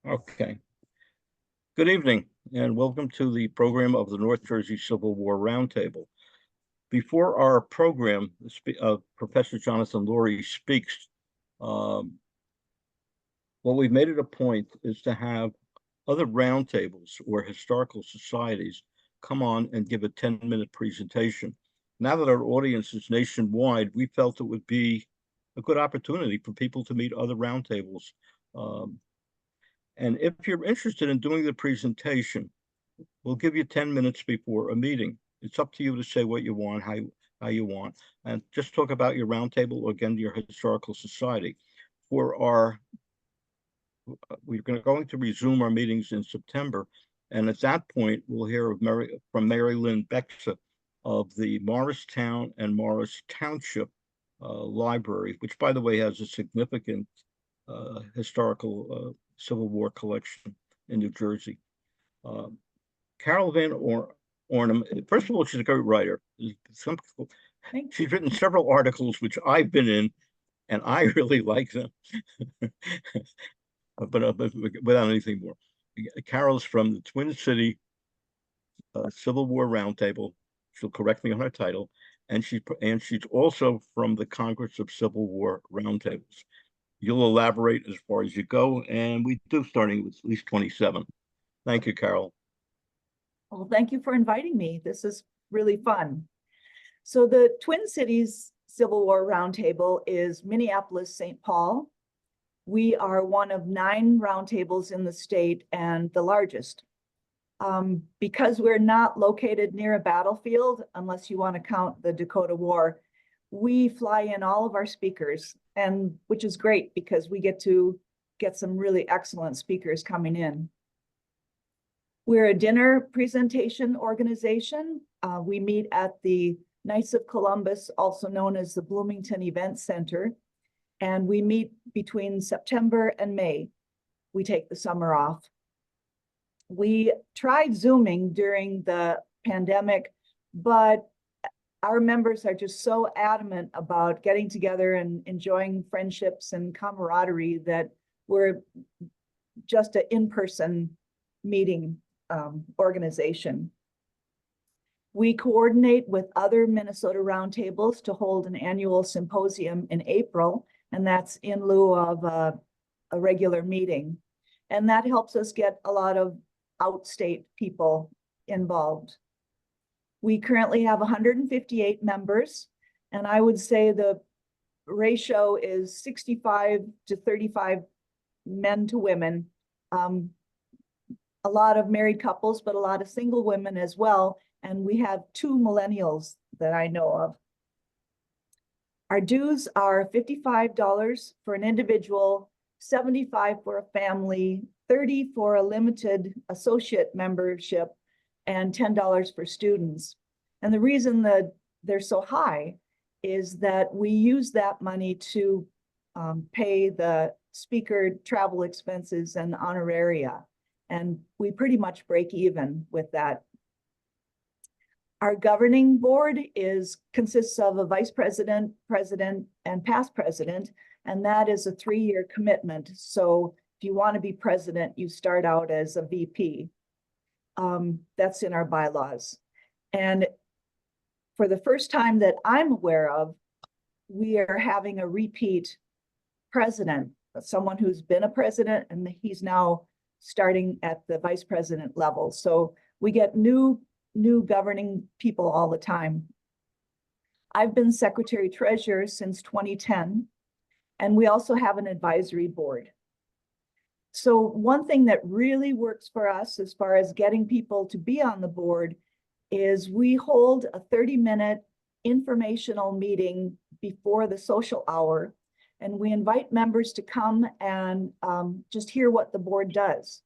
Okay. Good evening and welcome to the program of the North Jersey Civil War Roundtable. Before our program, Professor Jonathan Laurie speaks, what we've made it a point is to have other roundtables or historical societies come on and give a 10-minute presentation. Now that our audience is nationwide, we felt it would be a good opportunity for people to meet other roundtables. And if you're interested in doing the presentation, we'll give you 10 minutes before a meeting. It's up to you to say what you want, how you want, and just talk about your roundtable or again, your historical society. We're going to resume our meetings in September. And at that point, we'll hear from Mary Lynn Bexa of the Morristown and Morris Township Library, which, by the way, has a significant historical Civil War collection in New Jersey. Carol VanOrnum, first of all, she's a great writer. She's written several articles, which I've been in, and I really like them. but without anything more. Carol's from the Twin City Civil War Roundtable. She'll correct me on her title. And she's also from the Congress of Civil War Roundtables. You'll elaborate as far as you go, and we do starting with at least 27. Thank you, Carol. Well, thank you for inviting me. This is really fun. So the Twin Cities Civil War Roundtable is Minneapolis-St. Paul. We are one of 9 roundtables in the state and the largest. Because we're not located near a battlefield, unless you want to count the Dakota War, we fly in all of our speakers, and which is great because we get to get some really excellent speakers coming in. We're a dinner presentation organization. We meet at the Knights of Columbus, also known as the Bloomington Event Center, and we meet between September and May. We take the summer off. We tried Zooming during the pandemic, but our members are just so adamant about getting together and enjoying friendships and camaraderie that we're just an in-person meeting organization. We coordinate with other Minnesota roundtables to hold an annual symposium in April, and that's in lieu of a regular meeting. And that helps us get a lot of outstate people involved. We currently have 158 members, and I would say the ratio is 65 to 35 men to women. A lot of married couples, but a lot of single women as well. And we have 2 millennials that I know of. Our dues are $55 for an individual, $75 for a family, $30 for a limited associate membership, and $10 for students. And the reason that they're so high is that we use that money to pay the speaker travel expenses and honoraria. And we pretty much break even with that. Our governing board consists of a vice president, president, and past president, and that is a 3-year commitment. So if you want to be president, you start out as a VP. That's in our bylaws. And for the first time that I'm aware of, we are having a repeat president, someone who's been a president, and he's now starting at the vice president level. So we get new governing people all the time. I've been secretary treasurer since 2010, and we also have an advisory board. So one thing that really works for us as far as getting people to be on the board is we hold a 30-minute informational meeting before the social hour, and we invite members to come and just hear what the board does.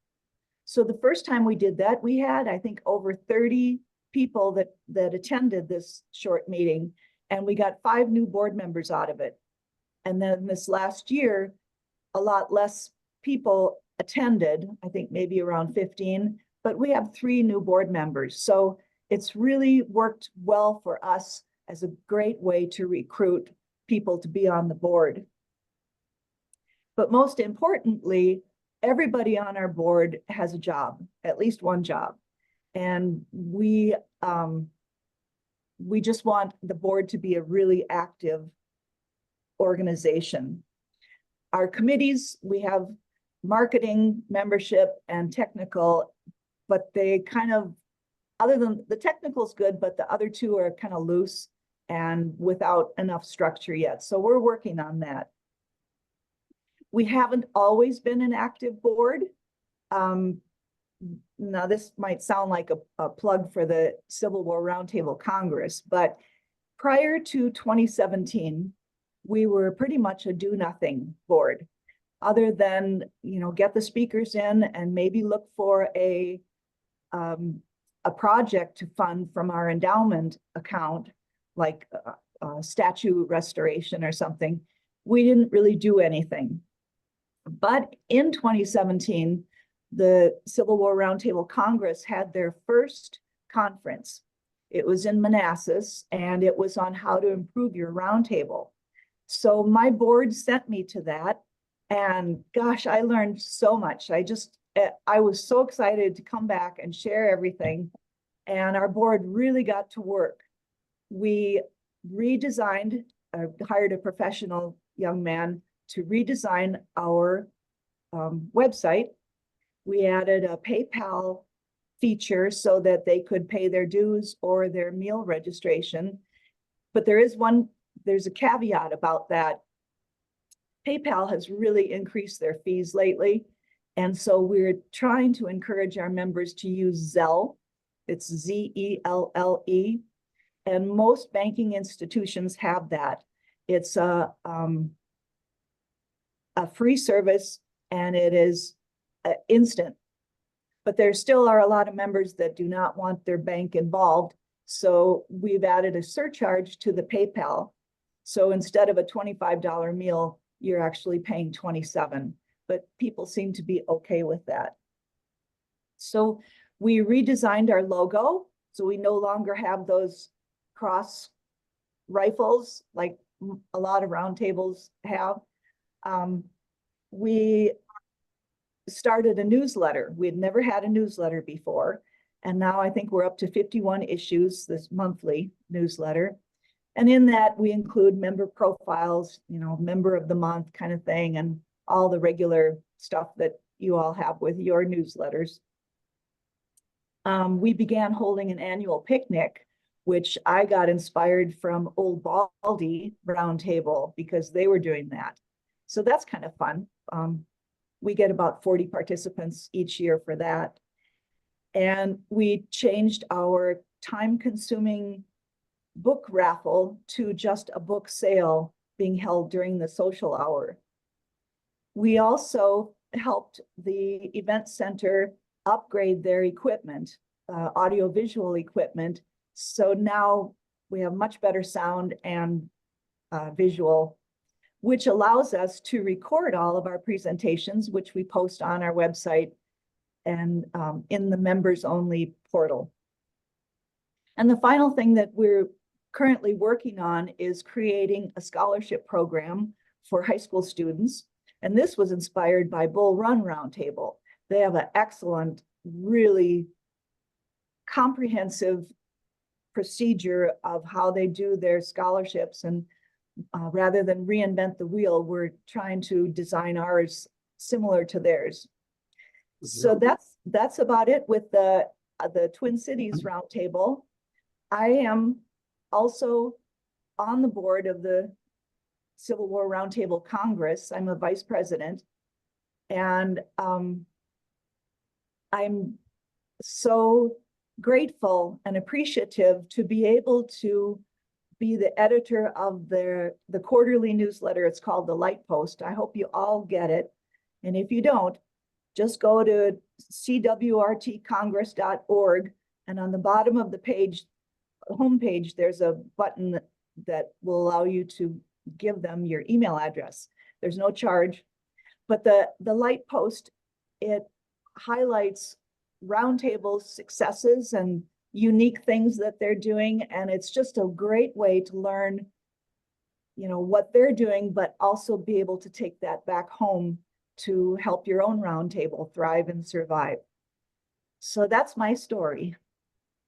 So the first time we did that, we had, I think, over 30 people that attended this short meeting, and we got 5 new board members out of it. And then this last year, a lot less people attended, I think maybe around 15, but we have 3 new board members. So it's really worked well for us as a great way to recruit people to be on the board. But most importantly, everybody on our board has a job, at least one job. And we just want the board to be a really active organization. Our committees, we have marketing, membership, and technical, but they kind of, other than the technical's good, but the other two are kind of loose and without enough structure yet. So we're working on that. We haven't always been an active board. Now this might sound like a plug for the Civil War Roundtable Congress, but prior to 2017, we were pretty much a do-nothing board, other than, get the speakers in and maybe look for a project to fund from our endowment account, like statue restoration or something. We didn't really do anything. But in 2017, the Civil War Roundtable Congress had their first conference. It was in Manassas, and it was on how to improve your roundtable. So my board sent me to that, and gosh, I learned so much. I was so excited to come back and share everything, and our board really got to work. We redesigned, hired a professional young man to redesign our website. We added a PayPal feature so that they could pay their dues or their meal registration. But there's a caveat about that. PayPal has really increased their fees lately. And so we're trying to encourage our members to use Zelle. It's Z-E-L-L-E. And most banking institutions have that. It's a free service, and it is instant. But there still are a lot of members that do not want their bank involved. So we've added a surcharge to the PayPal. So instead of a $25 meal, you're actually paying $27. But people seem to be okay with that. So we redesigned our logo. So we no longer have those cross rifles like a lot of roundtables have. We started a newsletter. We had never had a newsletter before. And now I think we're up to 51 issues, this monthly newsletter. And in that, we include member profiles, member of the month kind of thing, and all the regular stuff that you all have with your newsletters. We began holding an annual picnic, which I got inspired from Old Baldy Roundtable because they were doing that. So that's kind of fun. We get about 40 participants each year for that. And we changed our time-consuming book raffle to just a book sale being held during the social hour. We also helped the event center upgrade their equipment, audiovisual equipment. So now we have much better sound and visual, which allows us to record all of our presentations, which we post on our website and in the members only portal. And the final thing that we're currently working on is creating a scholarship program for high school students. And this was inspired by Bull Run Roundtable. They have an excellent, really comprehensive procedure of how they do their scholarships. And rather than reinvent the wheel, we're trying to design ours similar to theirs. So that's about it with the Twin Cities Roundtable. I am also on the board of the Civil War Roundtable Congress. I'm a vice president, and I'm so grateful and appreciative to be able to be the editor of the quarterly newsletter. It's called The Light Post. I hope you all get it. And if you don't, just go to CWRTcongress.org, and on the bottom of the page, homepage, there's a button that will allow you to give them your email address. There's no charge, but the Light Post, it highlights roundtables, successes, and unique things that they're doing. And it's just a great way to learn, what they're doing, but also be able to take that back home to help your own roundtable thrive and survive. So that's my story.